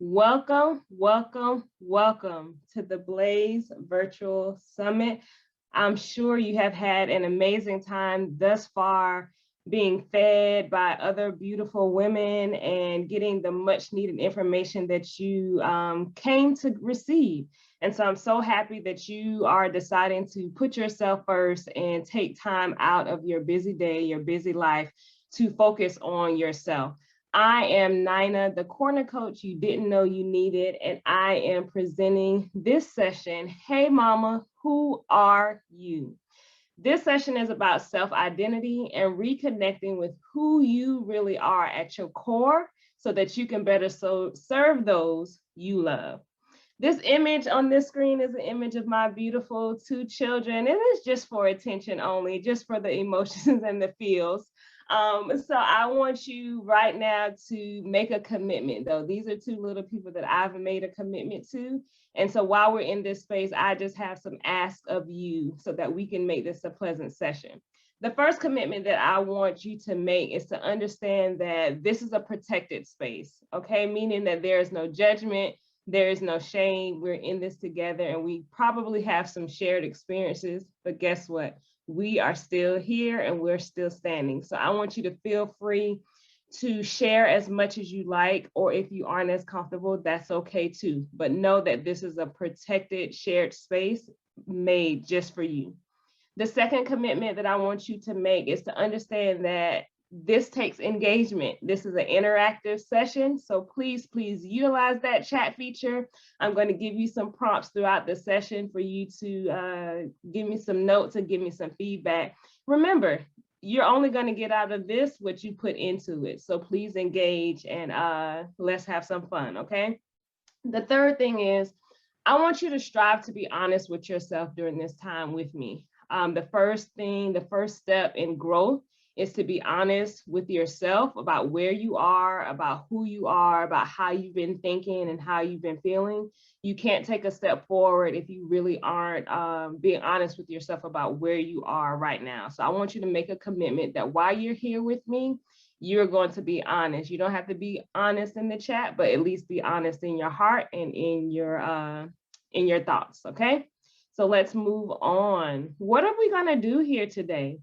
Welcome, welcome, welcome to the Blaze Virtual Summit. I'm sure you have had an amazing time thus far being fed by other beautiful women and getting the much needed information that you came to receive. And so I'm so happy that you are deciding to put yourself first and take time out of your busy day, your busy life to focus on yourself. I am Nina, the corner coach you didn't know you needed, and I am presenting this session, Hey Mama, Who Are You? This session is about self-identity and reconnecting with who you really are at your core so that you can better serve those you love. This image on this screen is an image of my beautiful two children. It is just for attention only, just for the emotions and the feels. So I want you right now to make a commitment though. These are two little people that I've made a commitment to. And so while we're in this space, I just have some ask of you so that we can make this a pleasant session. The first commitment that I want you to make is to understand that this is a protected space, okay? Meaning that there is no judgment, there is no shame. We're in this together and we probably have some shared experiences, but guess what? We are still here and we're still standing. So I want you to feel free to share as much as you like, or if you aren't as comfortable, that's okay too. But know that this is a protected, shared space made just for you. The second commitment that I want you to make is to understand that this takes engagement. This is an interactive session. So please utilize that chat feature. I'm going to give you some prompts throughout the session for you to give me some notes and give me some feedback. Remember, you're only going to get out of this what you put into it. So please engage and let's have some fun, okay? The third thing is, I want you to strive to be honest with yourself during this time with me. The first step in growth is to be honest with yourself about where you are, about who you are, about how you've been thinking and how you've been feeling. You can't take a step forward if you really aren't being honest with yourself about where you are right now. So I want you to make a commitment that while you're here with me, you're going to be honest. You don't have to be honest in the chat, but at least be honest in your heart and in your thoughts, okay? So let's move on. What are we gonna do here today?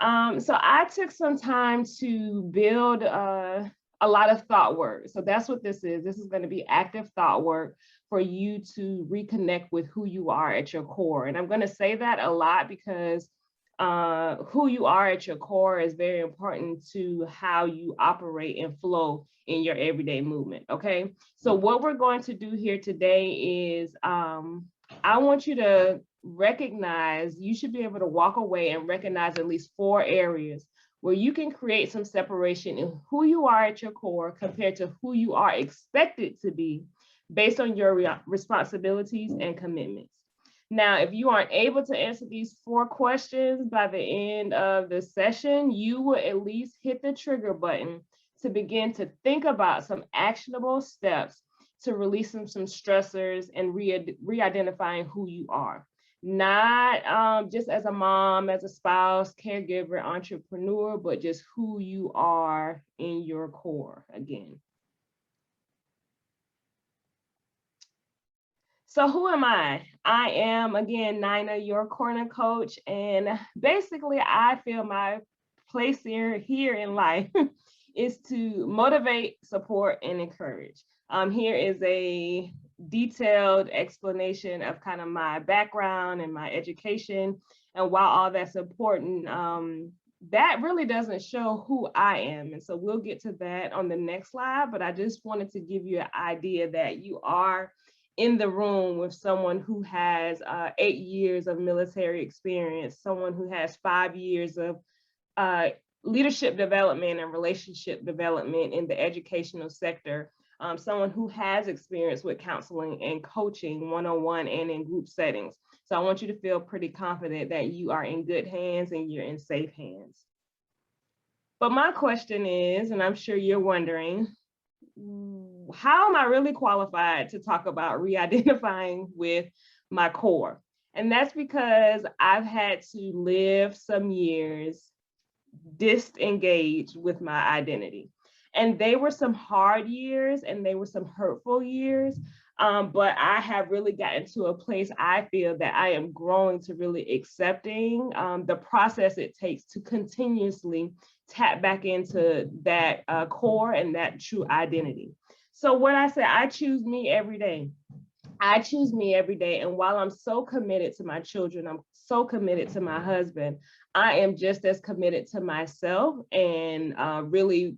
So I took some time to build a lot of thought work. So that's what this is. This is going to be active thought work for you to reconnect with who you are at your core. And I'm going to say that a lot because who you are at your core is very important to how you operate and flow in your everyday movement. Okay. So what we're going to do here today is I want you to recognize, you should be able to walk away and recognize at least 4 areas where you can create some separation in who you are at your core compared to who you are expected to be based on your responsibilities and commitments. Now, if you aren't able to answer these 4 questions by the end of the session, you will at least hit the trigger button to begin to think about some actionable steps to releasing some stressors and re-identifying who you are. Not just as a mom, as a spouse, caregiver, entrepreneur, but just who you are in your core again. So who am I? I am, again, Nina, your corner coach. And basically, I feel my place here in life is to motivate, support, and encourage. Here is a detailed explanation of kind of my background and my education. And while all that's important, that really doesn't show who I am. And so we'll get to that on the next slide, but I just wanted to give you an idea that you are in the room with someone who has 8 years of military experience, someone who has 5 years of leadership development and relationship development in the educational sector, someone who has experience with counseling and coaching one-on-one and in group settings. So I want you to feel pretty confident that you are in good hands and you're in safe hands. But my question is, and I'm sure you're wondering, how am I really qualified to talk about re-identifying with my core? And that's because I've had to live some years disengaged with my identity. And they were some hard years and they were some hurtful years. But I have really gotten to a place I feel that I am growing to really accepting the process it takes to continuously tap back into that core and that true identity. So what I say, I choose me every day. I choose me every day. And while I'm so committed to my children, I'm so committed to my husband, I am just as committed to myself and really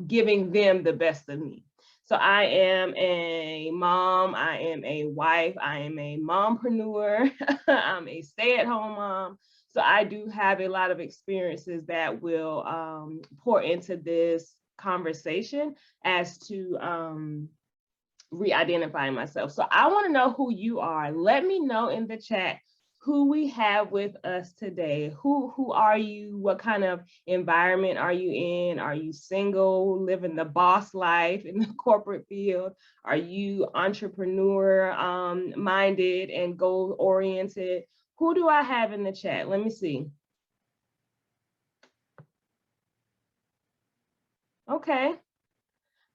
giving them the best of me. So I am a mom, I am a wife, I am a mompreneur, I'm a stay-at-home mom. So I do have a lot of experiences that will pour into this conversation as to re-identifying myself. So I want to know who you are. Let me know in the chat who we have with us today. Who are you? What kind of environment are you in? Are you single, living the boss life in the corporate field? Are you entrepreneur minded and goal oriented? Who do I have in the chat? Let me see. Okay.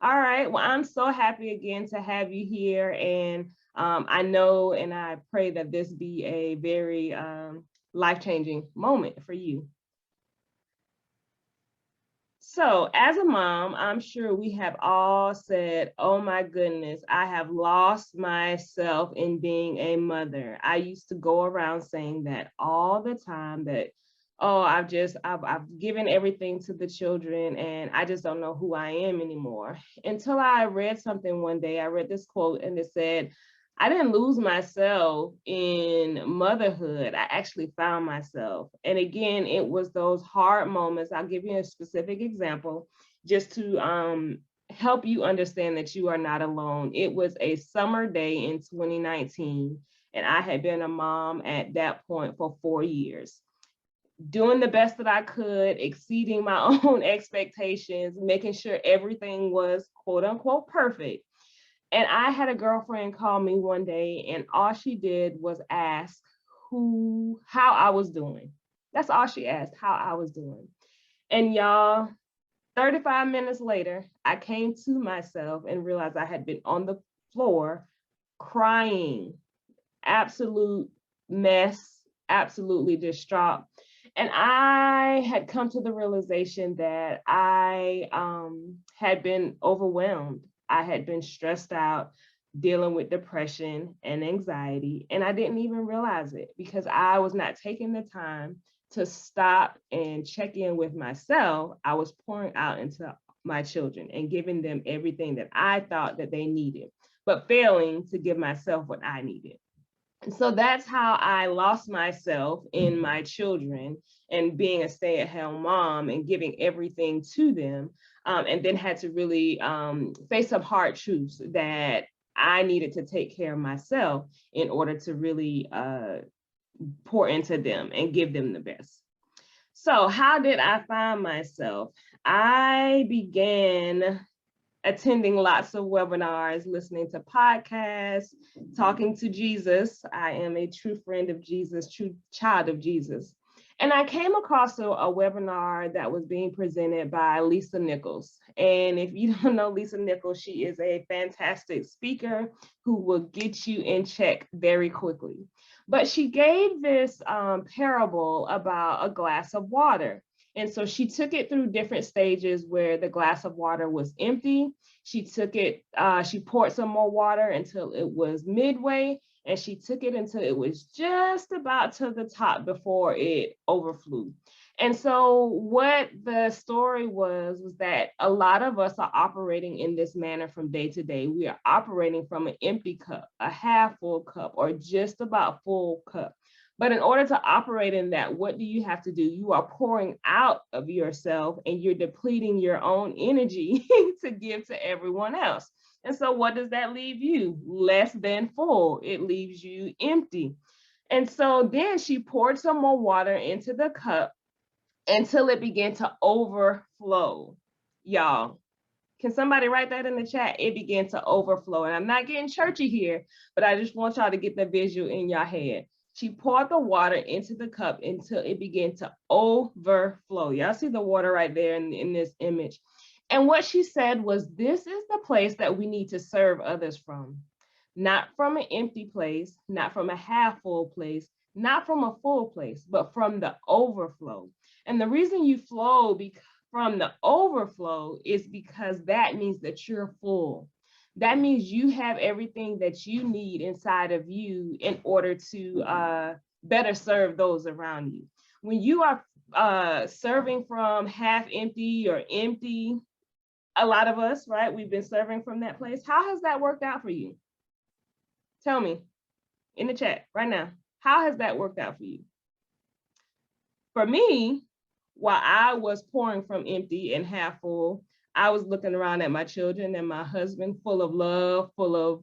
All right. Well, I'm so happy again to have you here. And I know and I pray that this be a very life-changing moment for you. So as a mom, I'm sure we have all said, oh my goodness, I have lost myself in being a mother. I used to go around saying that all the time, that, oh, I've given everything to the children and I just don't know who I am anymore. Until I read something one day, I read this quote and it said, I didn't lose myself in motherhood. I actually found myself. And again, it was those hard moments. I'll give you a specific example just to help you understand that you are not alone. It was a summer day in 2019, and I had been a mom at that point for 4 years, doing the best that I could, exceeding my own expectations, making sure everything was quote unquote perfect. And I had a girlfriend call me one day, and all she did was ask how I was doing. That's all she asked, how I was doing. And y'all, 35 minutes later, I came to myself and realized I had been on the floor crying, absolute mess, absolutely distraught. And I had come to the realization that I had been overwhelmed. I had been stressed out, dealing with depression and anxiety, and I didn't even realize it because I was not taking the time to stop and check in with myself. I was pouring out into my children and giving them everything that I thought that they needed, but failing to give myself what I needed. So that's how I lost myself in my children and being a stay-at-home mom and giving everything to them, and then had to really face some hard truths that I needed to take care of myself in order to really pour into them and give them the best. So how did I find myself? I began attending lots of webinars, listening to podcasts, talking to Jesus. I am a true friend of Jesus, true child of Jesus. And I came across a webinar that was being presented by Lisa Nichols. And if you don't know Lisa Nichols, she is a fantastic speaker who will get you in check very quickly. But she gave this parable about a glass of water. And so she took it through different stages where the glass of water was empty. She took it, she poured some more water until it was midway, and she took it until it was just about to the top before it overflew. And so what the story was that a lot of us are operating in this manner from day to day. We are operating from an empty cup, a half full cup, or just about full cup. But in order to operate in that, what do you have to do? You are pouring out of yourself and you're depleting your own energy to give to everyone else. And so what does that leave you? Less than full. It leaves you empty. And so then she poured some more water into the cup until it began to overflow. Y'all, can somebody write that in the chat? It began to overflow. And I'm not getting churchy here, but I just want y'all to get the visual in your head. She poured the water into the cup until it began to overflow. Y'all see the water right there in this image. And what she said was, this is the place that we need to serve others from. Not from an empty place, not from a half full place, not from a full place, but from the overflow. And the reason you flow from the overflow is because that means that you're full. That means you have everything that you need inside of you in order to better serve those around you. When you are serving from half empty or empty, a lot of us, right? We've been serving from that place. How has that worked out for you? Tell me in the chat right now. How has that worked out for you? For me, while I was pouring from empty and half full, I was looking around at my children and my husband, full of love, full of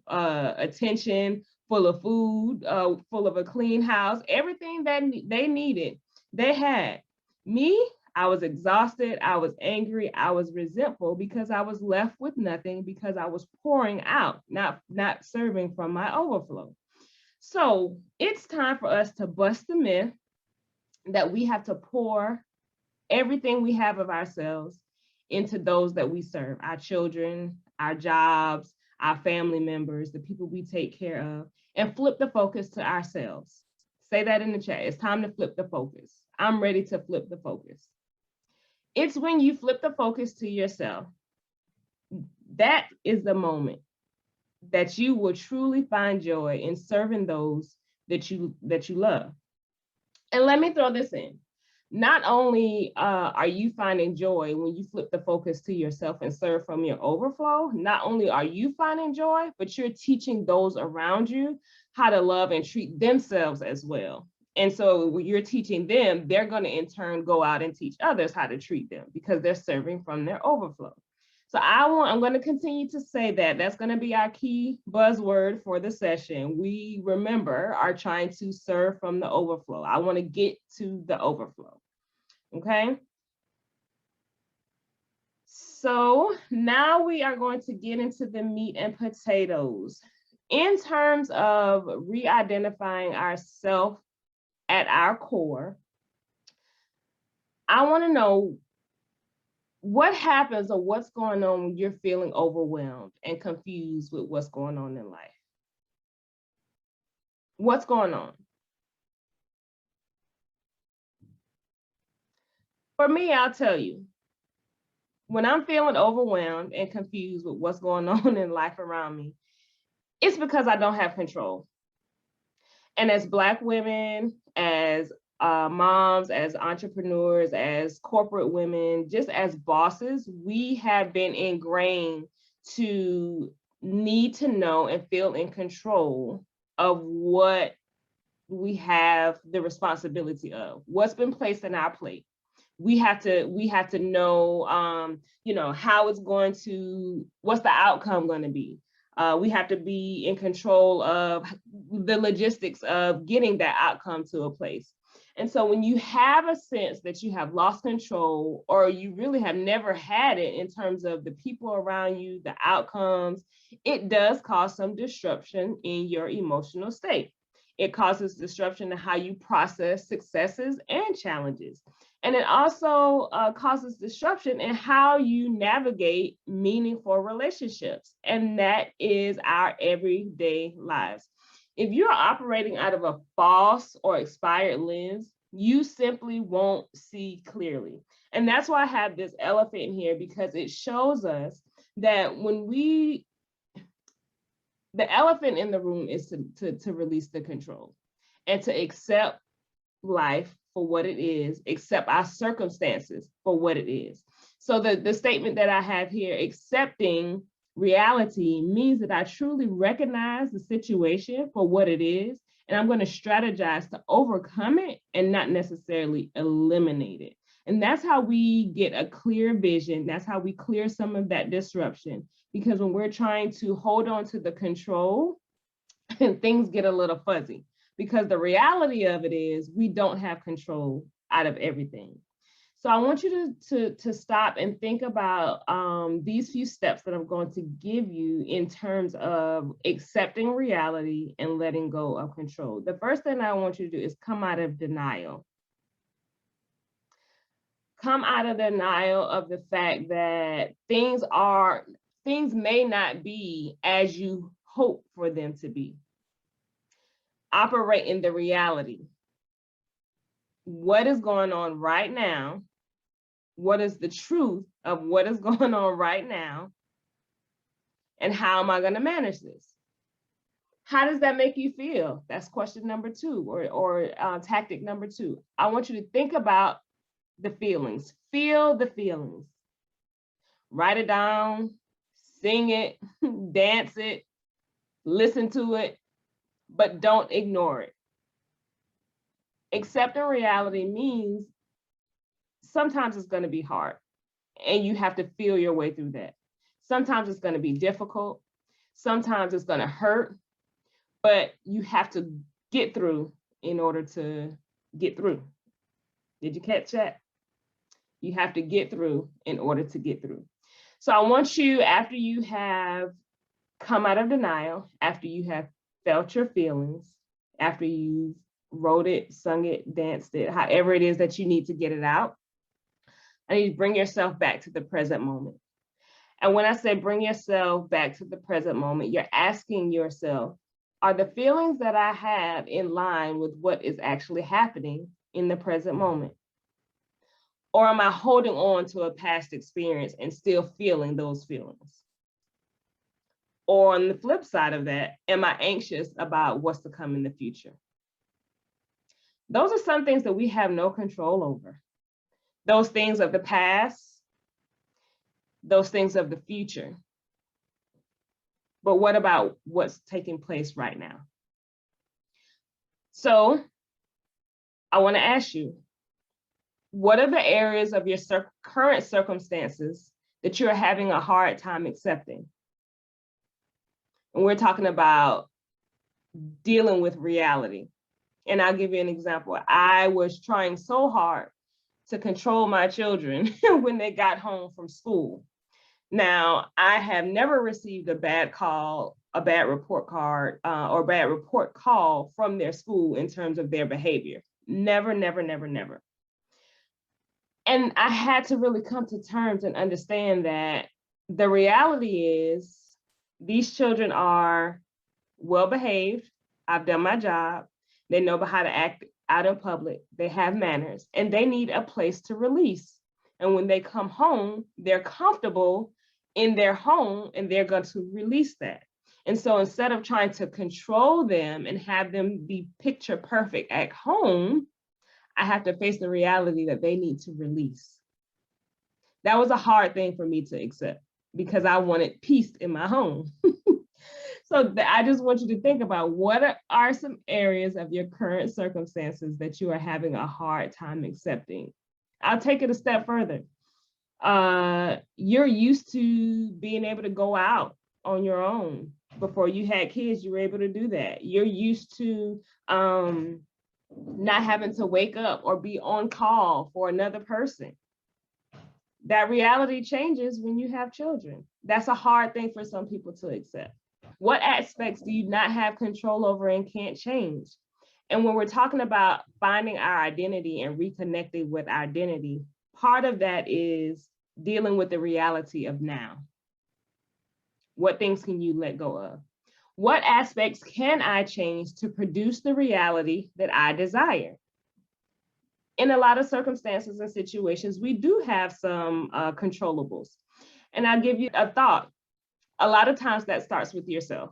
attention, full of food, full of a clean house, everything that they needed, they had. Me, I was exhausted, I was angry, I was resentful because I was left with nothing because I was pouring out, not serving from my overflow. So it's time for us to bust the myth that we have to pour everything we have of ourselves into those that we serve, our children, our jobs, our family members, the people we take care of, and flip the focus to ourselves. Say that in the chat. It's time to flip the focus. I'm ready to flip the focus. It's when you flip the focus to yourself, that is the moment that you will truly find joy in serving those that you love. And let me throw this in. Not only are you finding joy when you flip the focus to yourself and serve from your overflow, not only are you finding joy, but you're teaching those around you how to love and treat themselves as well. And so when you're teaching them, they're going to in turn go out and teach others how to treat them because they're serving from their overflow. So I'm going to continue to say that. That's going to be our key buzzword for the session. We, remember, are trying to serve from the overflow. I want to get to the overflow. Okay. So now we are going to get into the meat and potatoes. In terms of re-identifying ourselves at our core, I want to know what happens or what's going on when you're feeling overwhelmed and confused with what's going on in life. What's going on? For me, I'll tell you, when I'm feeling overwhelmed and confused with what's going on in life around me, it's because I don't have control. And as Black women, as moms, as entrepreneurs, as corporate women, just as bosses, we have been ingrained to need to know and feel in control of what we have the responsibility of, what's been placed in our plate. We have to know, how it's going to, what's the outcome going to be. We have to be in control of the logistics of getting that outcome to a place. And so when you have a sense that you have lost control, or you really have never had it in terms of the people around you, the outcomes, it does cause some disruption in your emotional state. It causes disruption in how you process successes and challenges. And it also causes disruption in how you navigate meaningful relationships. And that is our everyday lives. If you're operating out of a false or expired lens, you simply won't see clearly. And that's why I have this elephant in here, because it shows us that the elephant in the room is to release the control and to accept life for what it is, accept our circumstances for what it is. So the statement that I have here, accepting reality, means that I truly recognize the situation for what it is, and I'm going to strategize to overcome it and not necessarily eliminate it. And that's how we get a clear vision. That's how we clear some of that disruption. Because when we're trying to hold on to the control, things get a little fuzzy. Because the reality of it is we don't have control out of everything. So I want you to stop and think about these few steps that I'm going to give you in terms of accepting reality and letting go of control. The first thing I want you to do is come out of denial. Come out of denial of the fact that things may not be as you hope for them to be. Operate in the reality. What is going on right now? What is the truth of what is going on right now? And how am I going to manage this? How does that make you feel? That's question number 2, or tactic number 2. I want you to think about the feelings. Feel the feelings. Write it down, sing it, dance it, listen to it, but don't ignore it. Accepting reality means sometimes it's going to be hard, and you have to feel your way through that. Sometimes it's going to be difficult. Sometimes it's going to hurt, but you have to get through in order to get through. Did you catch that? You have to get through in order to get through. So I want you, after you have come out of denial, after you have felt your feelings, after you wrote it, sung it, danced it, however it is that you need to get it out, I need to bring yourself back to the present moment. And when I say bring yourself back to the present moment, you're asking yourself, are the feelings that I have in line with what is actually happening in the present moment? Or am I holding on to a past experience and still feeling those feelings? Or on the flip side of that, am I anxious about what's to come in the future? Those are some things that we have no control over. Those things of the past, those things of the future. But what about what's taking place right now? So I want to ask you, what are the areas of your current circumstances that you're having a hard time accepting? And we're talking about dealing with reality. And I'll give you an example. I was trying so hard to control my children when they got home from school. Now, I have never received a bad call, a bad report card, or bad report call from their school in terms of their behavior. Never, never, never, never. And I had to really come to terms and understand that the reality is these children are well behaved. I've done my job. They know how to act out in public. They have manners, and they need a place to release. And when they come home, they're comfortable in their home, and they're going to release that. And so instead of trying to control them and have them be picture perfect at home, I have to face the reality that they need to release. That was a hard thing for me to accept because I wanted peace in my home. So I just want you to think about what are some areas of your current circumstances that you are having a hard time accepting. I'll take it a step further. You're used to being able to go out on your own. Before you had kids, you were able to do that. You're used to not having to wake up or be on call for another person. That reality changes when you have children. That's a hard thing for some people to accept. What aspects do you not have control over and can't change? And when we're talking about finding our identity and reconnecting with our identity, part of that is dealing with the reality of now. What things can you let go of? What aspects can I change to produce the reality that I desire? In a lot of circumstances and situations, we do have some controllables. And I'll give you a thought. A lot of times that starts with yourself.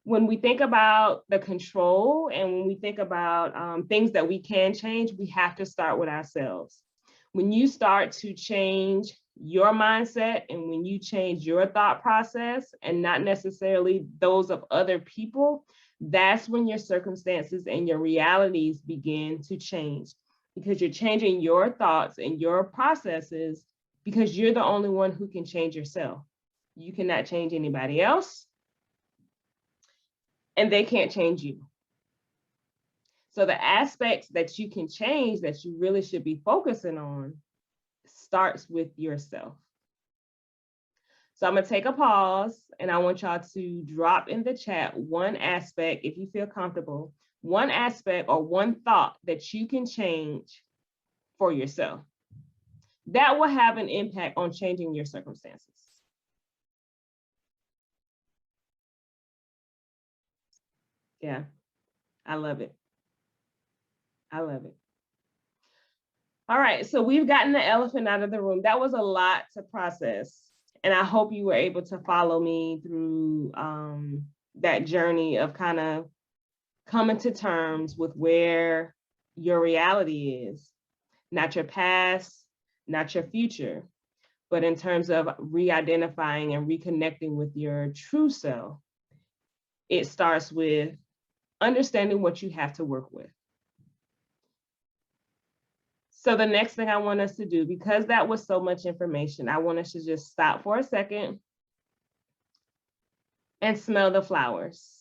When we think about the control and when we think about things that we can change, we have to start with ourselves. When you start to change your mindset and when you change your thought process and not necessarily those of other people, that's when your circumstances and your realities begin to change, because you're changing your thoughts and your processes because you're the only one who can change yourself. You cannot change anybody else, and they can't change you. So the aspects that you can change that you really should be focusing on starts with yourself. So I'm going to take a pause, and I want y'all to drop in the chat one aspect, if you feel comfortable, one aspect or one thought that you can change for yourself. That will have an impact on changing your circumstances. Yeah, I love it. I love it. All right, so we've gotten the elephant out of the room. That was a lot to process. And I hope you were able to follow me through that journey of kind of coming to terms with where your reality is, not your past, not your future, but in terms of re-identifying and reconnecting with your true self. It starts with understanding what you have to work with. So the next thing I want us to do, because that was so much information, I want us to just stop for a second and smell the flowers.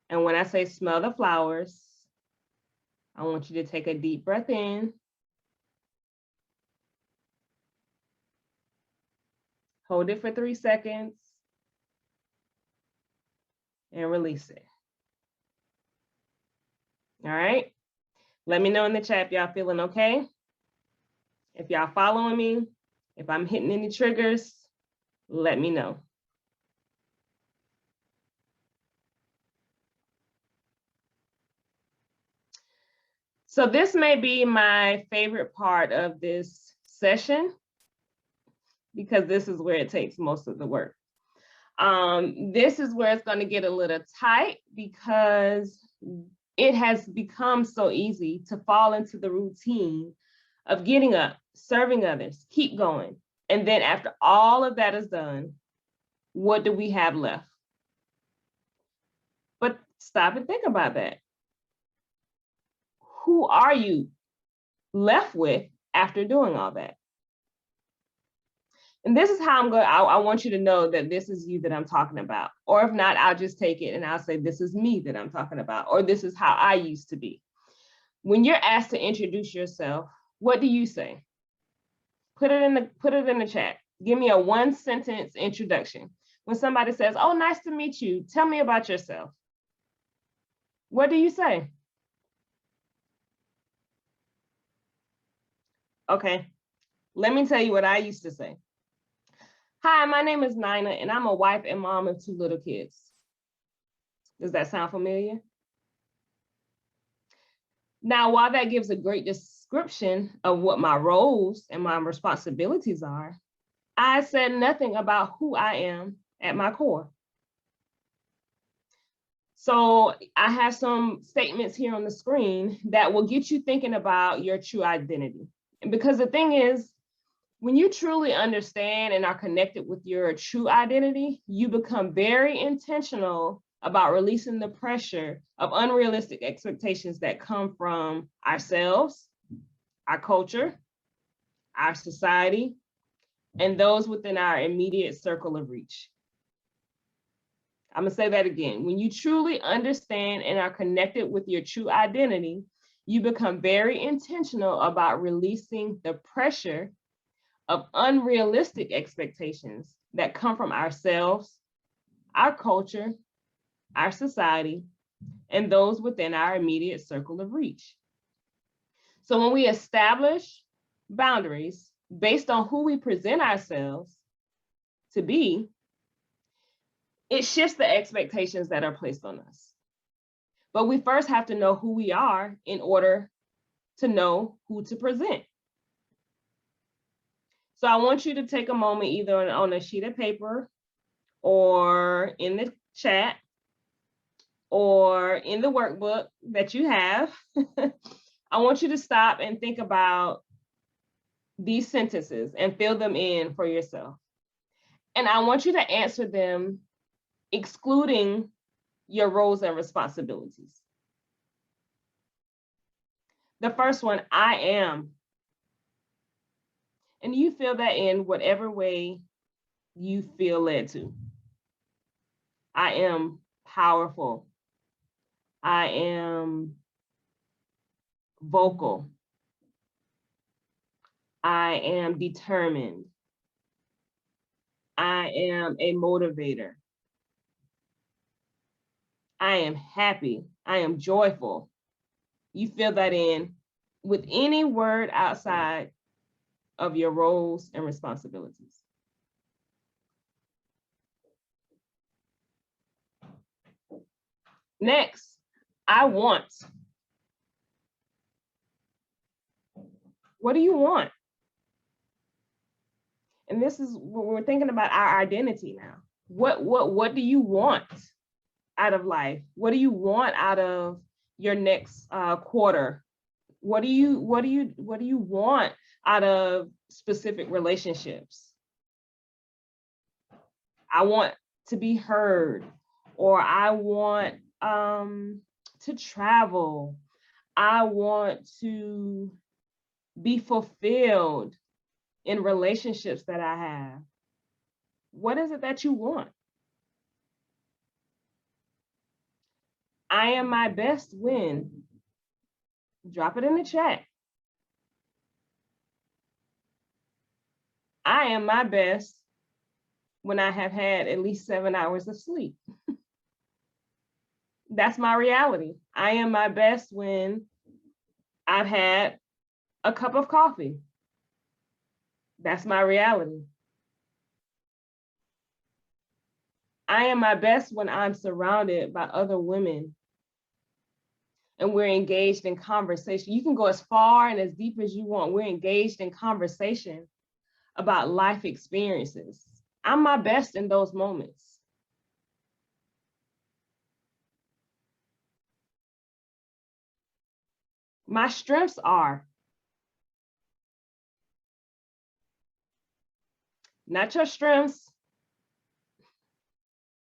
And when I say smell the flowers, I want you to take a deep breath in, hold it for 3 seconds, and release it. All right? Let me know in the chat if y'all feeling okay. If y'all following me, if I'm hitting any triggers, let me know. So this may be my favorite part of this session because this is where it takes most of the work. This is where it's going to get a little tight because it has become so easy to fall into the routine of getting up, serving others, keep going. And then after all of that is done, what do we have left? But stop and think about that. Who are you left with after doing all that? And this is how I'm going, I want you to know that this is you that I'm talking about. Or if not, I'll just take it and I'll say, this is me that I'm talking about, or this is how I used to be. When you're asked to introduce yourself, what do you say? Put it in the chat. Give me a 1-sentence introduction. When somebody says, oh, nice to meet you, tell me about yourself. What do you say? Okay, let me tell you what I used to say. Hi, my name is Nina, and I'm a wife and mom of 2 little kids. Does that sound familiar? Now, while that gives a great description of what my roles and my responsibilities are, I said nothing about who I am at my core. So I have some statements here on the screen that will get you thinking about your true identity. Because the thing is, when you truly understand and are connected with your true identity, you become very intentional about releasing the pressure of unrealistic expectations that come from ourselves, our culture, our society, and those within our immediate circle of reach. I'm gonna say that again. When you truly understand and are connected with your true identity, you become very intentional about releasing the pressure of unrealistic expectations that come from ourselves, our culture, our society, and those within our immediate circle of reach. So when we establish boundaries based on who we present ourselves to be, it shifts the expectations that are placed on us. But we first have to know who we are in order to know who to present. So I want you to take a moment, either on a sheet of paper or in the chat or in the workbook that you have. I want you to stop and think about these sentences and fill them in for yourself. And I want you to answer them excluding your roles and responsibilities. The first one, I am. And you fill that in whatever way you feel led to. I am powerful. I am vocal. I am determined. I am a motivator. I am happy. I am joyful. You fill that in with any word outside of your roles and responsibilities. Next, I want. What do you want? And this is what we're thinking about, our identity now. What do you want out of life? What do you want out of your next quarter? What do you want out of specific relationships? I want to be heard, or I want to travel. I want to be fulfilled in relationships that I have. What is it that you want? I am my best when. Drop it in the chat. I am my best when I have had at least 7 hours of sleep. That's my reality. I am my best when I've had a cup of coffee. That's my reality. I am my best when I'm surrounded by other women and we're engaged in conversation. You can go as far and as deep as you want. We're engaged in conversation about life experiences. I'm my best in those moments. My strengths are not your strengths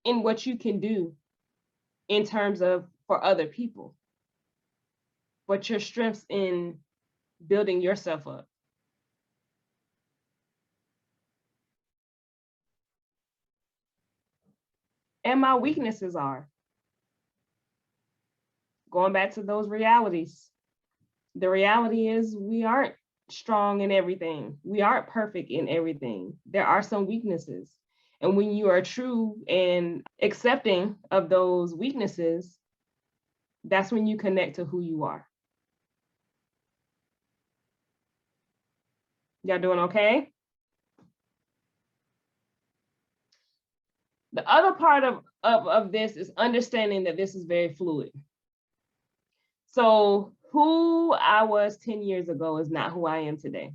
in what you can do in terms of for other people, but your strengths in building yourself up. And my weaknesses are going back to those realities. The reality is we aren't strong in everything. We aren't perfect in everything. There are some weaknesses. And when you are true and accepting of those weaknesses, that's when you connect to who you are. Y'all doing okay? The other part of this is understanding that this is very fluid. So who I was 10 years ago is not who I am today.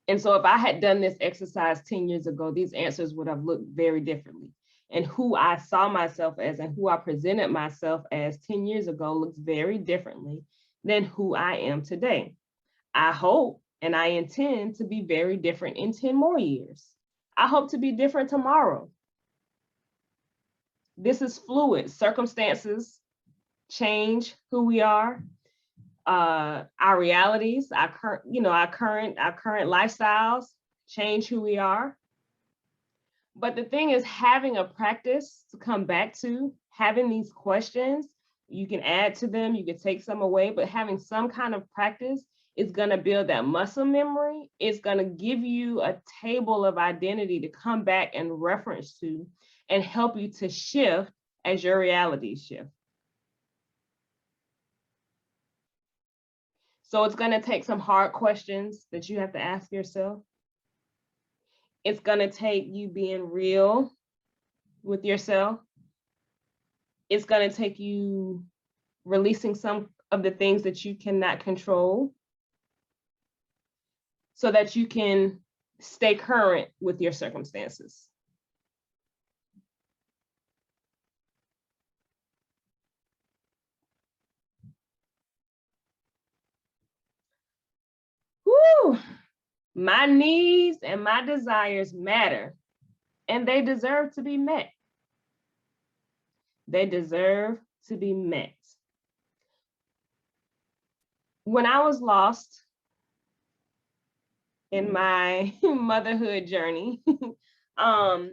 And so if I had done this exercise 10 years ago, these answers would have looked very differently. And who I saw myself as and who I presented myself as 10 years ago looks very differently than who I am today. I hope and I intend to be very different in 10 more years. I hope to be different tomorrow. This is fluid. Circumstances change who we are. Our realities, our current lifestyles change who we are. But the thing is, having a practice to come back to, having these questions, you can add to them, you can take some away, but having some kind of practice is going to build that muscle memory. It's going to give you a table of identity to come back and reference to and help you to shift as your realities shift. So it's going to take some hard questions that you have to ask yourself. It's going to take you being real with yourself. It's going to take you releasing some of the things that you cannot control so that you can stay current with your circumstances. Woo! My needs and my desires matter, and they deserve to be met. They deserve to be met. When I was lost in my motherhood journey, I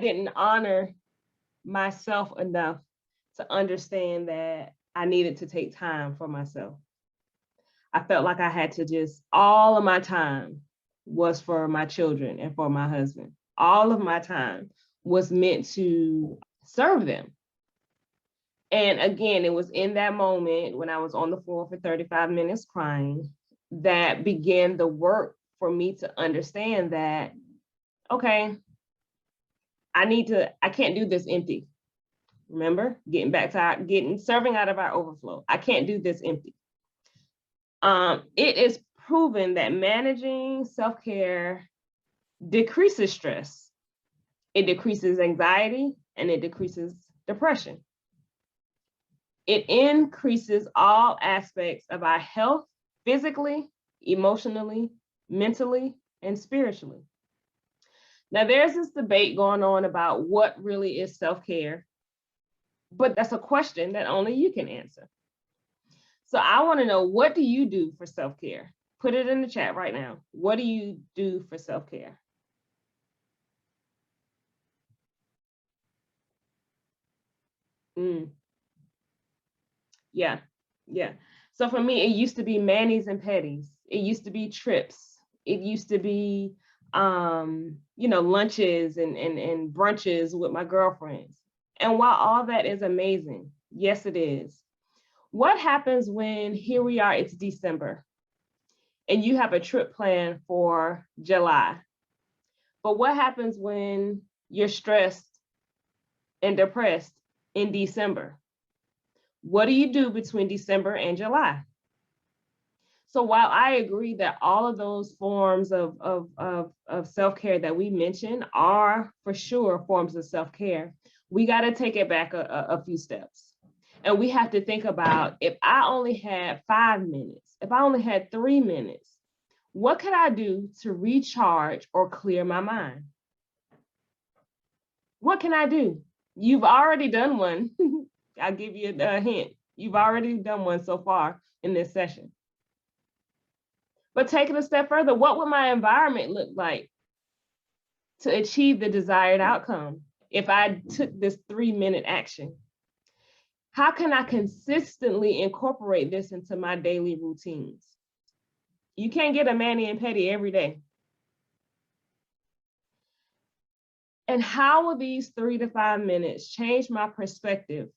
didn't honor myself enough to understand that I needed to take time for myself. I felt like I had to just, all of my time was for my children and for my husband. All of my time was meant to serve them. And again, it was in that moment when I was on the floor for 35 minutes crying that began the work for me to understand that, okay, I can't do this empty. Remember, getting back to serving out of our overflow. I can't do this empty. It is proven that managing self-care decreases stress. It decreases anxiety and it decreases depression. It increases all aspects of our health, physically, emotionally, mentally, and spiritually. Now, there's this debate going on about what really is self-care, but that's a question that only you can answer. So I want to know, what do you do for self-care? Put it in the chat right now. What do you do for self-care? Yeah, yeah. So for me, it used to be manis and petties. It used to be trips. It used to be, lunches and brunches with my girlfriends. And while all that is amazing, yes, it is. What happens when here we are, it's December, and you have a trip planned for July? But what happens when you're stressed and depressed in December? What do you do between December and July? So while I agree that all of those forms of self-care that we mentioned are for sure forms of self-care, we got to take it back a few steps. And we have to think about, if I only had 5 minutes, if I only had 3 minutes, what could I do to recharge or clear my mind? What can I do? You've already done one. I'll give you a hint. You've already done one so far in this session. But take it a step further, what would my environment look like to achieve the desired outcome if I took this 3-minute action? How can I consistently incorporate this into my daily routines? You can't get a mani and pedi every day. And how will these 3 to 5 minutes change my perspective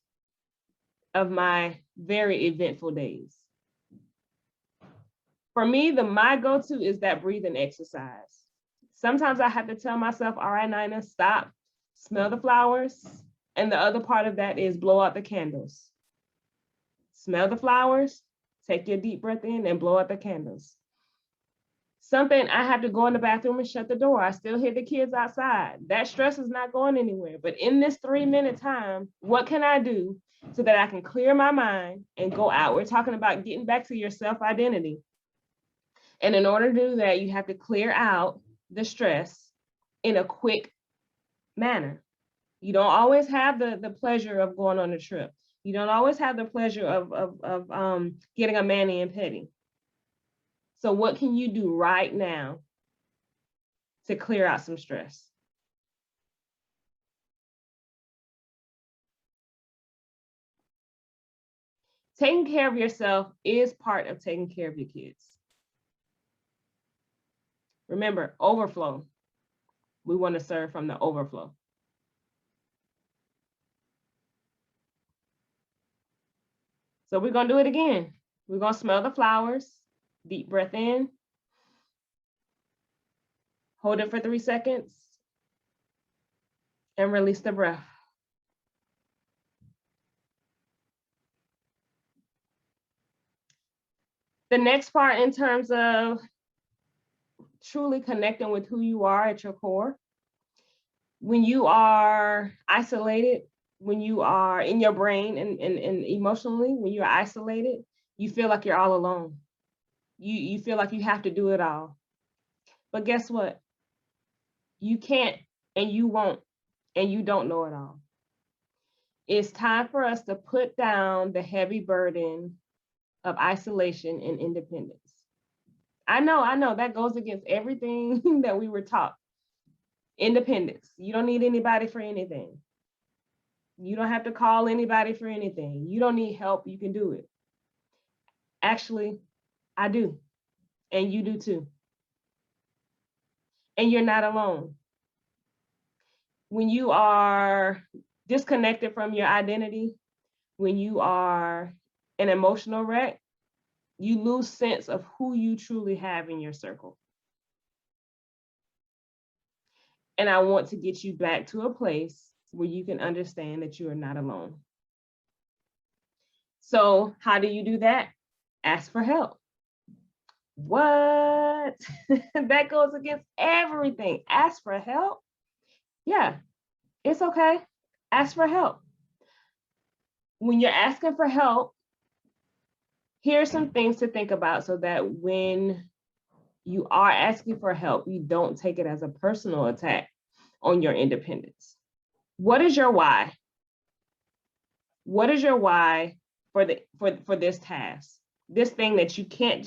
of my very eventful days? For me, my go-to is that breathing exercise. Sometimes I have to tell myself, all right, Nina, stop, smell the flowers. And the other part of that is blow out the candles. Smell the flowers, take your deep breath in and blow out the candles. Something, I have to go in the bathroom and shut the door. I still hear the kids outside. That stress is not going anywhere. But in this 3-minute time, what can I do so that I can clear my mind and go out? We're talking about getting back to your self-identity. And in order to do that, you have to clear out the stress in a quick manner. You don't always have the pleasure of going on a trip. You don't always have the pleasure of getting a mani and pedi. So what can you do right now to clear out some stress? Taking care of yourself is part of taking care of your kids. Remember, overflow. We want to serve from the overflow. So we're going to do it again. We're going to smell the flowers. Deep breath in. Hold it for 3 seconds. And release the breath. The next part, in terms of truly connecting with who you are at your core, when you are isolated, when you are in your brain and emotionally, when you're isolated, you feel like you're all alone. You feel like you have to do it all. But guess what? You can't, and you won't, and you don't know it all. It's time for us to put down the heavy burden of isolation and independence. I know that goes against everything that we were taught. Independence. You don't need anybody for anything. You don't have to call anybody for anything. You don't need help. You can do it. Actually, I do. And you do too. And you're not alone. When you are disconnected from your identity, when you are an emotional wreck, you lose sense of who you truly have in your circle. And I want to get you back to a place where you can understand that you are not alone. So how do you do that? Ask for help. What? That goes against everything. Ask for help? Yeah, it's okay. Ask for help. When you're asking for help, here are some things to think about so that when you are asking for help, you don't take it as a personal attack on your independence. What is your why? What is your why for this task? This thing that you can't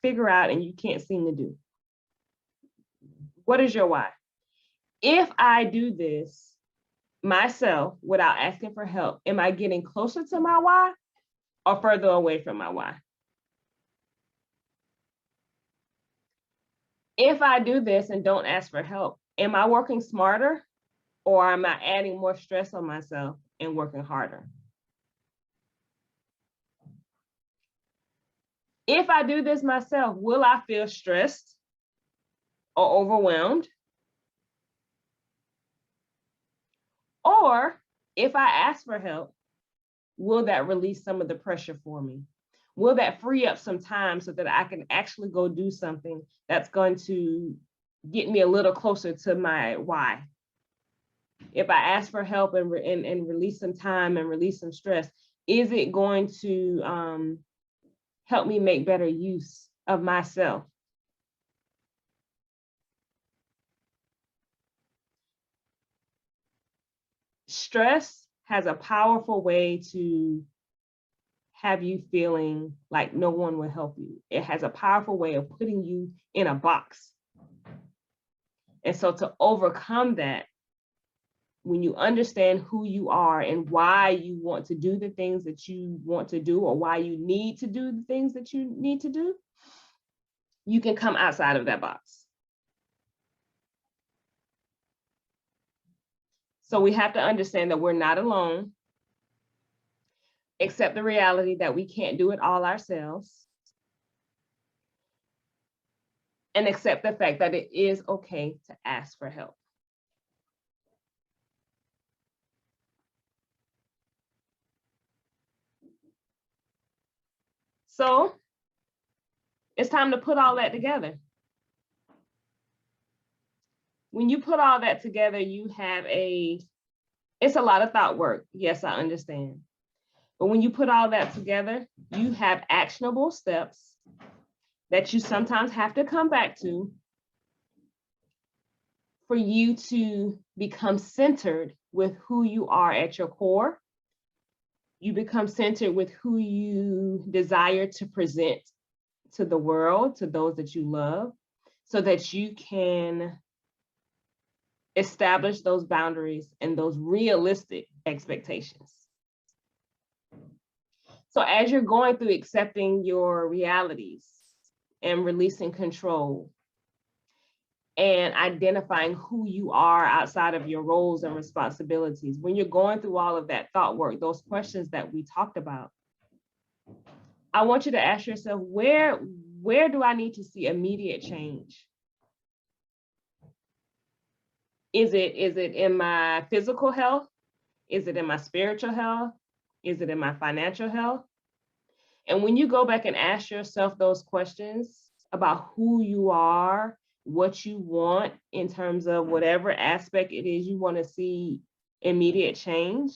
figure out and you can't seem to do. What is your why? If I do this myself without asking for help, am I getting closer to my why or further away from my why? If I do this and don't ask for help, am I working smarter or am I adding more stress on myself and working harder? If I do this myself, will I feel stressed or overwhelmed? Or if I ask for help, will that release some of the pressure for me? Will that free up some time so that I can actually go do something that's going to get me a little closer to my why? If I ask for help and release some time and release some stress, is it going to help me make better use of myself? Stress has a powerful way to have you feeling like no one will help you. It has a powerful way of putting you in a box. And so to overcome that, when you understand who you are and why you want to do the things that you want to do or why you need to do the things that you need to do, you can come outside of that box. So we have to understand that we're not alone, accept the reality that we can't do it all ourselves, and accept the fact that it is okay to ask for help. So it's time to put all that together. When you put all that together, you have it's a lot of thought work. Yes, I understand. But when you put all that together, you have actionable steps that you sometimes have to come back to for you to become centered with who you are at your core. You become centered with who you desire to present to the world, to those that you love, so that you can establish those boundaries and those realistic expectations. So as you're going through accepting your realities and releasing control and identifying who you are outside of your roles and responsibilities, when you're going through all of that thought work, those questions that we talked about, I want you to ask yourself, where do I need to see immediate change? Is it in my physical health? Is it in my spiritual health? Is it in my financial health? And when you go back and ask yourself those questions about who you are, what you want in terms of whatever aspect it is you want to see immediate change,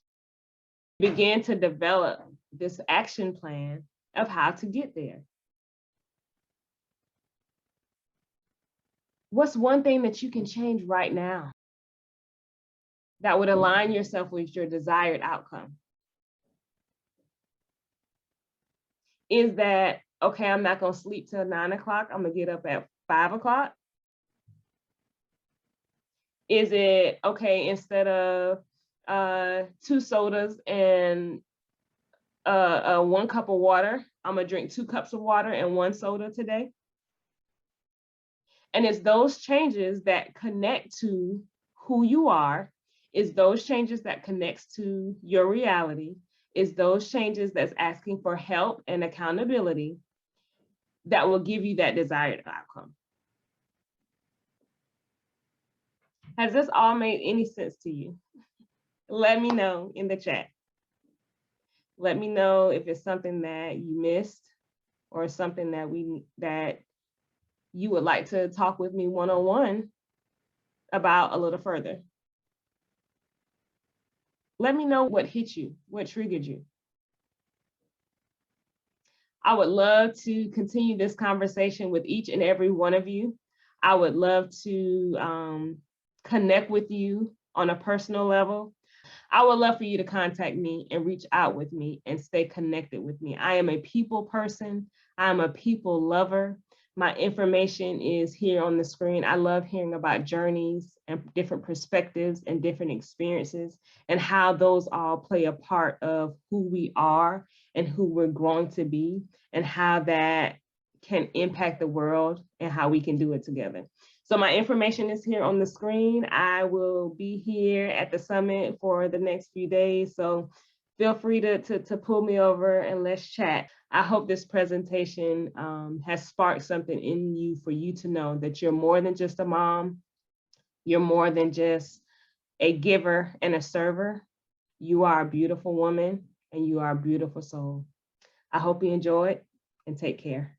begin to develop this action plan of how to get there. What's one thing that you can change right now that would align yourself with your desired outcome? Is that, okay, I'm not going to sleep till 9 o'clock, I'm going to get up at 5 o'clock? Is it, okay, instead of 2 sodas and 1 cup of water, I'm going to drink 2 cups of water and 1 soda today? And it's those changes that connect to who you are, it's those changes that connects to your reality, It's those changes that's asking for help and accountability that will give you that desired outcome. Has this all made any sense to you? Let me know in the chat. Let me know if it's something that you missed or something that you would like to talk with me one-on-one about a little further. Let me know what hit you, what triggered you. I would love to continue this conversation with each and every one of you. I would love to connect with you on a personal level. I would love for you to contact me and reach out with me and stay connected with me. I am a people person. I'm a people lover. My information is here on the screen. I love hearing about journeys and different perspectives and different experiences and how those all play a part of who we are and who we're growing to be and how that can impact the world and how we can do it together. So my information is here on the screen. I will be here at the summit for the next few days. So feel free to pull me over and let's chat. I hope this presentation has sparked something in you for you to know that you're more than just a mom. You're more than just a giver and a server. You are a beautiful woman and you are a beautiful soul. I hope you enjoyed and take care.